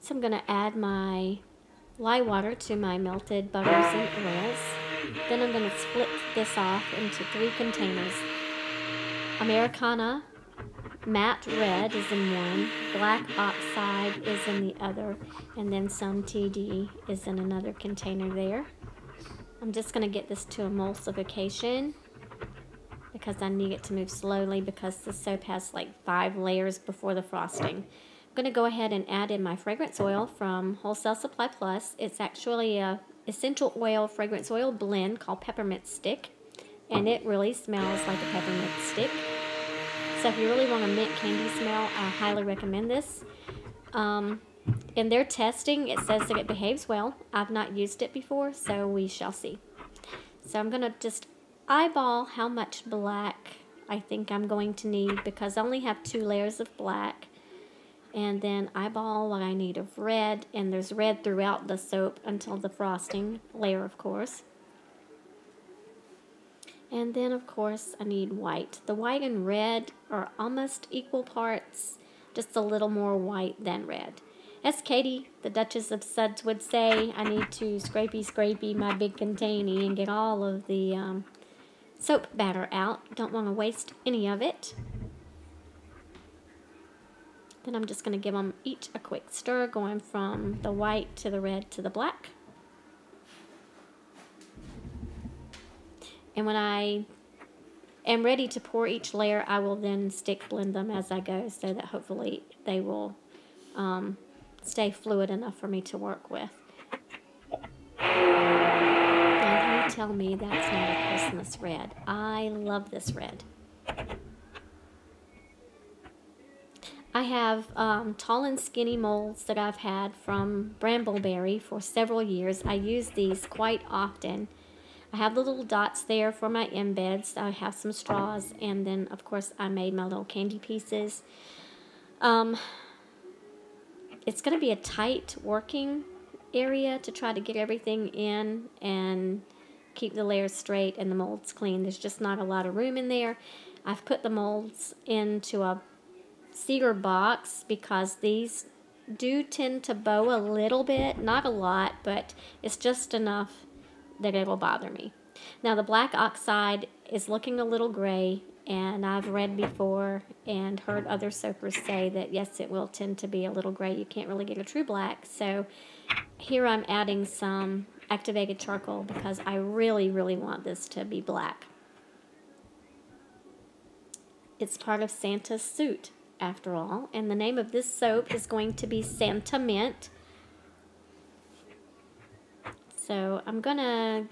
So I'm going to add my lye water to my melted butters and oils. Then I'm going to split this off into 3 containers. Americana matte red is in one, black oxide is in the other, and then some TD is in another container there. I'm just going to get this to emulsification because I need it to move slowly because the soap has like 5 layers before the frosting. I'm going to go ahead and add in my fragrance oil from Wholesale Supply Plus. It's actually a essential oil fragrance oil blend called Peppermint Stick, and it really smells like a peppermint stick. So if you really want a mint candy smell, I highly recommend this. In their testing, it says that it behaves well. I've not used it before, so we shall see. So I'm going to just eyeball how much black I think I'm going to need because I only have 2 layers of black. And then eyeball what I need of red, and there's red throughout the soap until the frosting layer, of course. And then, of course, I need white. The white and red are almost equal parts, just a little more white than red. As Katie, the Duchess of Suds, would say, I need to scrapey my big container and get all of the soap batter out. Don't want to waste any of it. Then I'm just going to give them each a quick stir, going from the white to the red to the black. And when I am ready to pour each layer, I will then stick blend them as I go so that hopefully they will stay fluid enough for me to work with. Now you tell me that's not a Christmas red. I love this red. I have tall and skinny molds that I've had from Brambleberry for several years. I use these quite often. I have the little dots there for my embeds. I have some straws, and then of course I made my little candy pieces. It's going to be a tight working area to try to get everything in and keep the layers straight and the molds clean. There's just not a lot of room in there. I've put the molds into a cedar box because these do tend to bow a little bit, not a lot, but it's just enough that it will bother me. Now the black oxide is looking a little gray, and I've read before and heard other soapers say that yes, it will tend to be a little gray. You can't really get a true black. So here I'm adding some activated charcoal because I really want this to be black. It's part of Santa's suit after all, and the name of this soap is going to be Santamint. So I'm gonna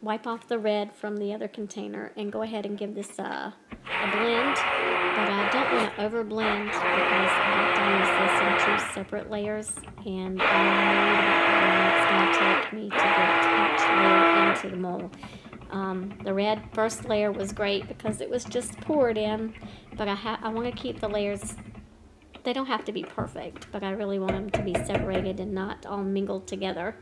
wipe off the red from the other container and go ahead and give this a blend, but I don't want to over blend because I have to use this in 2 separate layers, and I'm worried about how long it's going to take me to get each layer into the mold. The red first layer was great because it was just poured in, but I want to keep the layers. They don't have to be perfect, but I really want them to be separated and not all mingled together.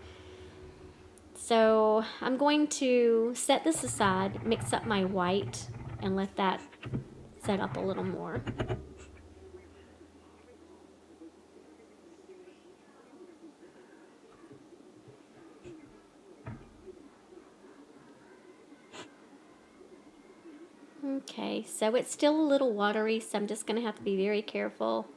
So I'm going to set this aside, mix up my white, and let that set up a little more. Okay, so it's still a little watery, so I'm just going to have to be very careful.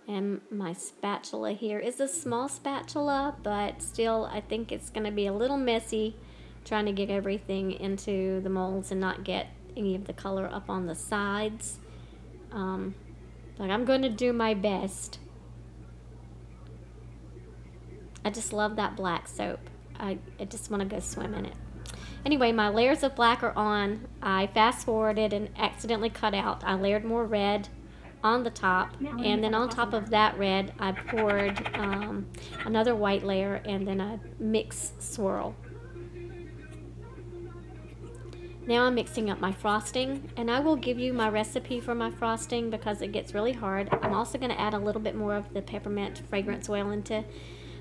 And my spatula here is a small spatula, but still I think it's going to be a little messy trying to get everything into the molds and not get any of the color up on the sides. But I'm going to do my best. I just love that black soap. I just want to go swim in it. Anyway, my layers of black are on. I fast forwarded and accidentally cut out. I layered more red on the top, and then on top of that red I poured another white layer and then a mix swirl. Now I'm mixing up my frosting, and I will give you my recipe for my frosting because it gets really hard. I'm also going to add a little bit more of the peppermint fragrance oil into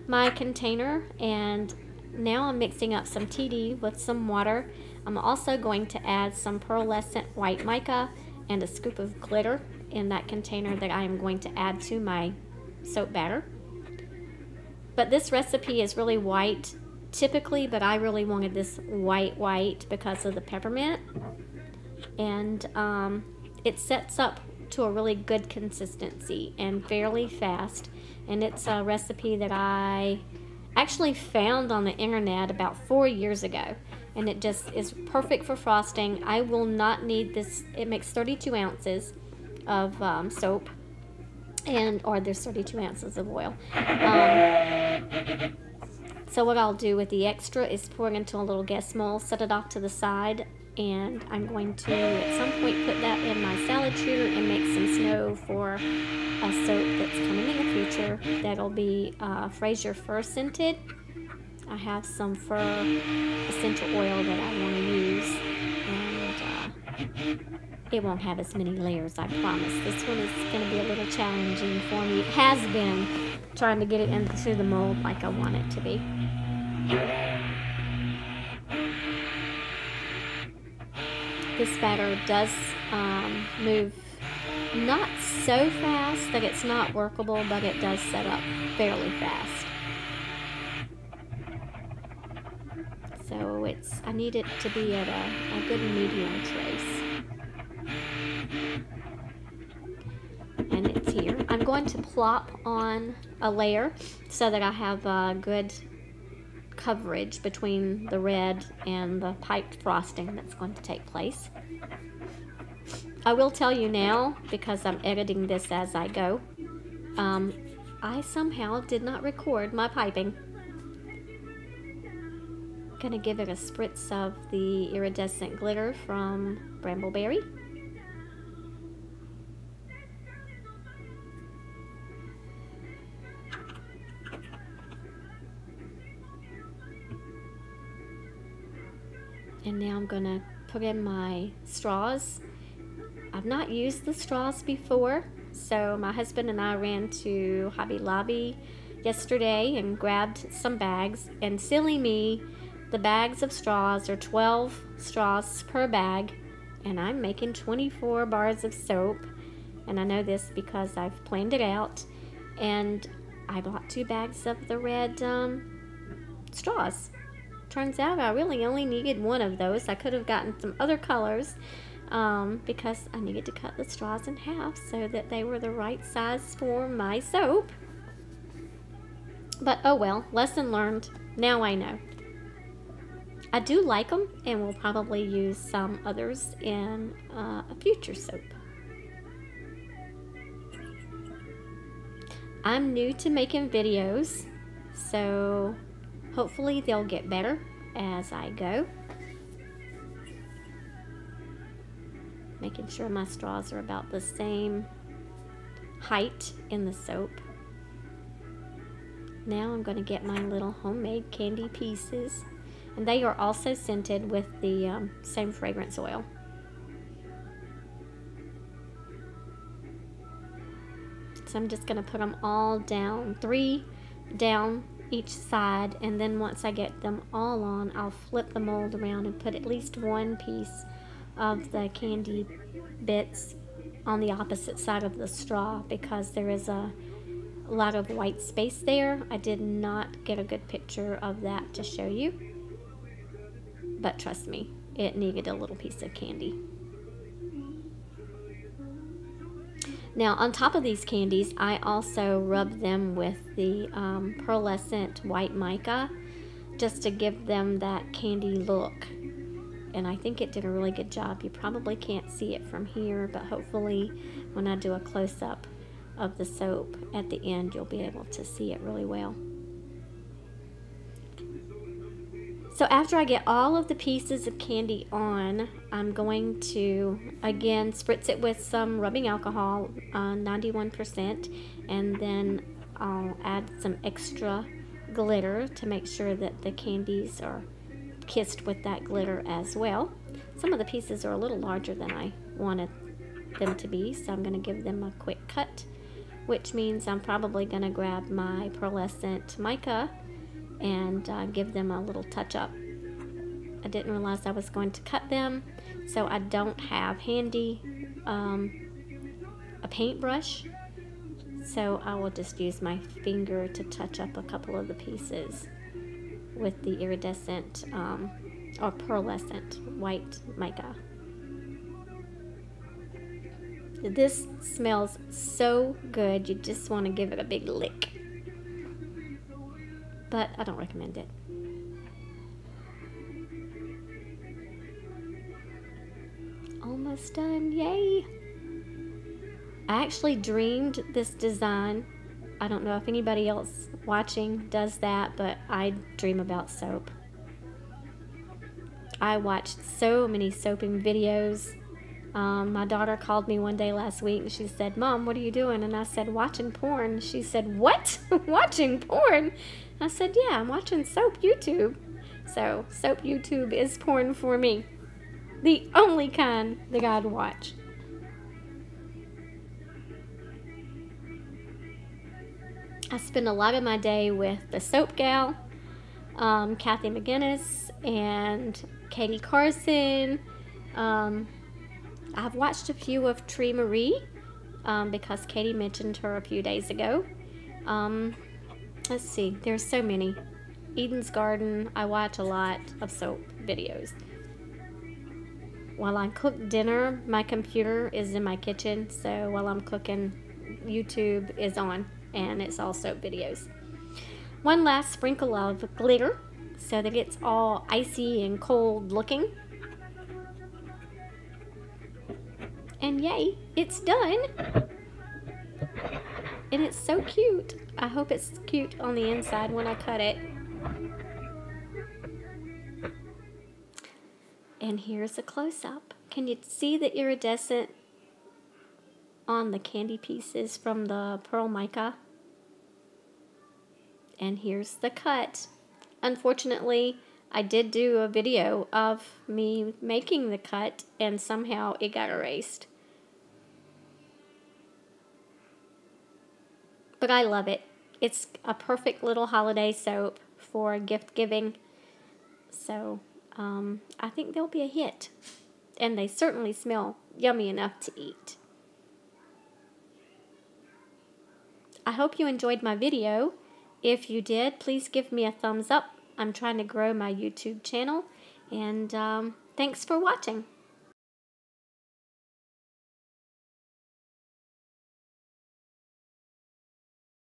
my container, and now I'm mixing up some TD with some water. I'm also going to add some pearlescent white mica and a scoop of glitter in that container that I am going to add to my soap batter. But this recipe is really white typically, but I really wanted this white because of the peppermint. And it sets up to a really good consistency and fairly fast. And it's a recipe that I actually found on the internet about 4 years ago. And it just is perfect for frosting. I will not need this. It makes 32 ounces of soap, or there's 32 ounces of oil. So what I'll do with the extra is pour it into a little guest mold, set it off to the side, and I'm going to at some point put that in my salad shooter and make some snow for a soap that's coming in the future. That'll be Fraser Fir scented. I have some fir essential oil that I want to use, and it won't have as many layers, I promise. This one is going to be a little challenging for me. It has been, trying to get it into the mold like I want it to be. This batter does move not so fast that it's not workable, but it does set up fairly fast. So I need it to be at a good medium trace. And it's here. I'm going to plop on a layer so that I have a good coverage between the red and the piped frosting that's going to take place. I will tell you now, because I'm editing this as I go, I somehow did not record my piping. Gonna give it a spritz of the iridescent glitter from Brambleberry. And now I'm gonna put in my straws. I've not used the straws before, so my husband and I ran to Hobby Lobby yesterday and grabbed some bags, and silly me, the bags of straws are 12 straws per bag, and I'm making 24 bars of soap. And I know this because I've planned it out, and I bought 2 bags of the red straws. Turns out I really only needed 1 of those. I could have gotten some other colors because I needed to cut the straws in half so that they were the right size for my soap. But oh well, lesson learned. Now I know. I do like them, and will probably use some others in a future soap. I'm new to making videos, so hopefully they'll get better as I go. Making sure my straws are about the same height in the soap. Now I'm going to get my little homemade candy pieces. And they are also scented with the same fragrance oil. So I'm just going to put them all down, 3 down each side, and then once I get them all on, I'll flip the mold around and put at least 1 piece of the candy bits on the opposite side of the straw, because there is a lot of white space there. I did not get a good picture of that to show you, but trust me, it needed a little piece of candy. Now on top of these candies, I also rubbed them with the pearlescent white mica, just to give them that candy look. And I think it did a really good job. You probably can't see it from here, but hopefully when I do a close-up of the soap at the end, you'll be able to see it really well. So after I get all of the pieces of candy on, I'm going to, again, spritz it with some rubbing alcohol, 91%, and then I'll add some extra glitter to make sure that the candies are kissed with that glitter as well. Some of the pieces are a little larger than I wanted them to be, so I'm going to give them a quick cut, which means I'm probably going to grab my pearlescent mica and give them a little touch up. I didn't realize I was going to cut them, so I don't have handy a paintbrush, So I will just use my finger to touch up a couple of the pieces with the iridescent or pearlescent white mica. This smells so good, you just want to give it a big lick. But I don't recommend it. Almost done, yay! I actually dreamed this design. I don't know if anybody else watching does that, but I dream about soap. I watched so many soaping videos. My daughter called me one day last week and she said, "Mom, what are you doing?" And I said, "Watching porn." She said, "What? Watching porn?" I said, "Yeah, I'm watching soap YouTube." So soap YouTube is porn for me. The only kind that I'd watch. I spend a lot of my day with the Soap Gal, Kathy McGinnis, and Katie Carson. I've watched a few of Tree Marie because Katie mentioned her a few days ago. Let's see, there's so many. Eden's Garden, I watch a lot of soap videos. While I cook dinner, my computer is in my kitchen, so while I'm cooking, YouTube is on, and it's all soap videos. One last sprinkle of glitter so that it's all icy and cold looking. And yay, it's done. And it's so cute. I hope it's cute on the inside when I cut it. And here's a close-up. Can you see the iridescent on the candy pieces from the pearl mica? And here's the cut. Unfortunately, I did do a video of me making the cut and somehow it got erased. But I love it. It's a perfect little holiday soap for gift giving. So I think they'll be a hit. And they certainly smell yummy enough to eat. I hope you enjoyed my video. If you did, please give me a thumbs up. I'm trying to grow my YouTube channel. And thanks for watching.